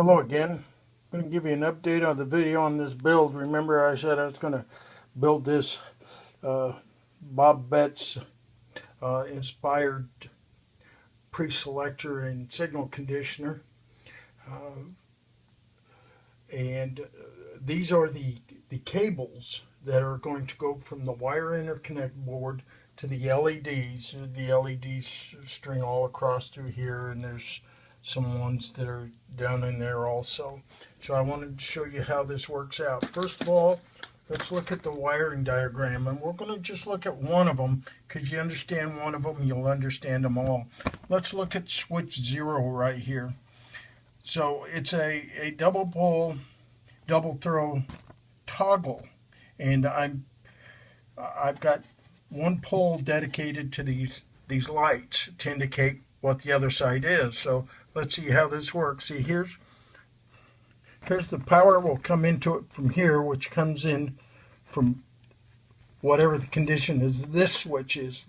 Hello again. I'm going to give you an update on the video on this build. Remember I said I was going to build this Bob Betts inspired pre-selector and signal conditioner. And these are the cables that are going to go from the wire interconnect board to the LEDs. The LEDs string all across through here, and there's some ones that are down in there also. So I wanted to show you how this works out. First of all, let's look at the wiring diagram, and we're going to just look at one of them, because you understand one of them, you'll understand them all. Let's look at switch 0 right here. So it's a double pole, double throw toggle, and I've got one pole dedicated to these lights to indicate what the other side is. So let's see how this works. See, here's the power will come into it from here, which comes in from whatever the condition is this switch is.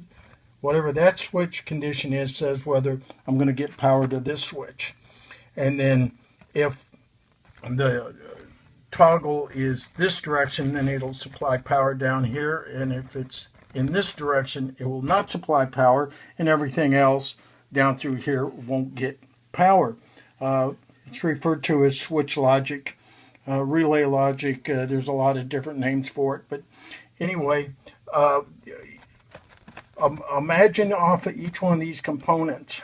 Whatever that switch condition is says whether I'm going to get power to this switch. And then if the toggle is this direction, then it'll supply power down here, and if it's in this direction, it will not supply power, and everything else down through here won't get power. It's referred to as switch logic, relay logic. There's a lot of different names for it, but anyway, imagine off of each one of these components,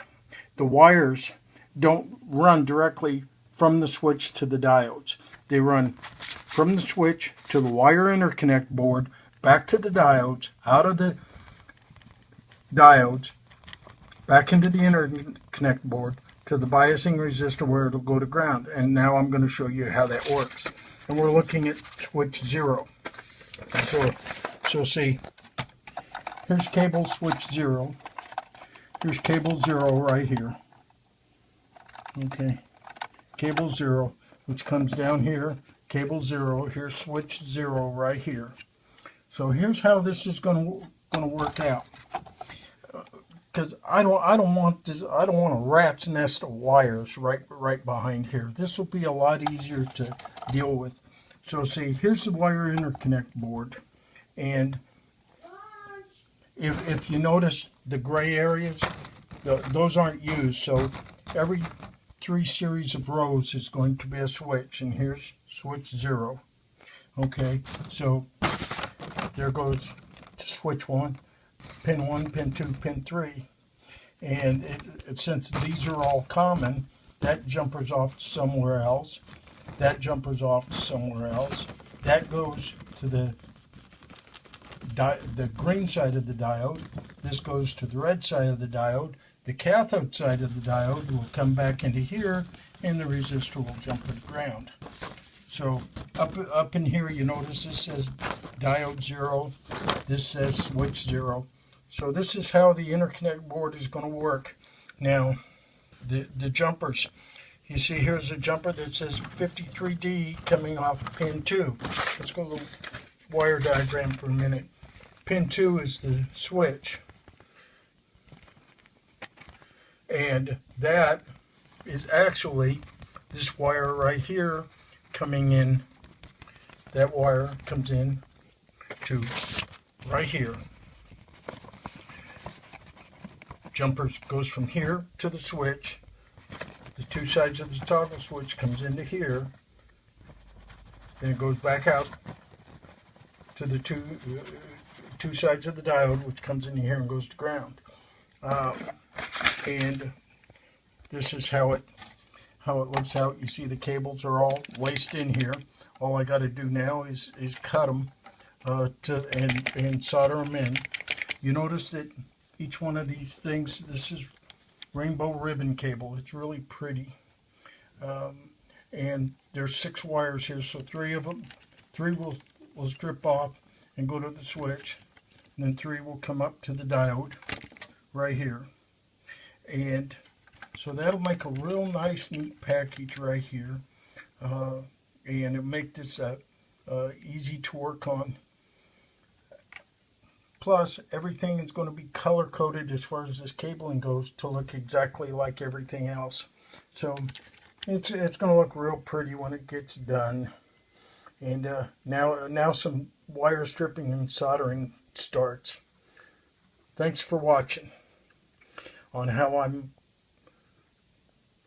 the wires don't run directly from the switch to the diodes. They run from the switch to the wire interconnect board, back to the diodes, out of the diodes, back into the interconnect board, to the biasing resistor where it'll go to ground. And now I'm going to show you how that works. And we're looking at switch 0. So see, here's cable switch 0. Here's cable 0 right here. Okay, cable 0, which comes down here, cable 0, here's switch 0 right here. So here's how this is going to work out. Because I don't want a rat's nest of wires right behind here. This will be a lot easier to deal with. So see, here's the wire interconnect board, and if you notice the gray areas, those aren't used. So every 3 series of rows is going to be a switch, and here's switch 0. Okay, so there goes to switch 1, pin 1, pin 2, pin 3, and since these are all common, that jumper's off to somewhere else, that jumper's off to somewhere else, that goes to the green side of the diode, this goes to the red side of the diode. The cathode side of the diode will come back into here, and the resistor will jump to the ground. So up in here, you notice this says diode 0, this says switch 0. So this is how the interconnect board is going to work. Now, the jumpers. You see here's a jumper that says 53D coming off pin 2. Let's go to the wire diagram for a minute. Pin 2 is the switch. And that is actually this wire right here coming in. That wire comes in to right here. Jumper goes from here to the switch. The 2 sides of the toggle switch comes into here. Then it goes back out to the two sides of the diode, which comes into here and goes to ground. And this is how it looks out. You see the cables are all laced in here. All I got to do now is cut them and solder them in. You notice that each one of these things, this is rainbow ribbon cable. It's really pretty. And there's 6 wires here, so 3 will strip off and go to the switch. And then 3 will come up to the diode right here. And so that'll make a real nice, neat package right here. And it'll make this easy to work on. Plus, everything is going to be color-coded as far as this cabling goes to look exactly like everything else. So It's going to look real pretty when it gets done. And now some wire stripping and soldering starts. Thanks for watching on how I'm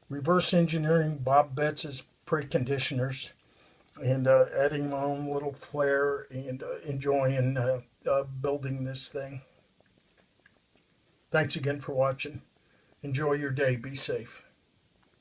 reverse engineering Bob Betts' preconditioners and adding my own little flair and enjoying building this thing. Thanks again for watching. Enjoy your day. Be safe.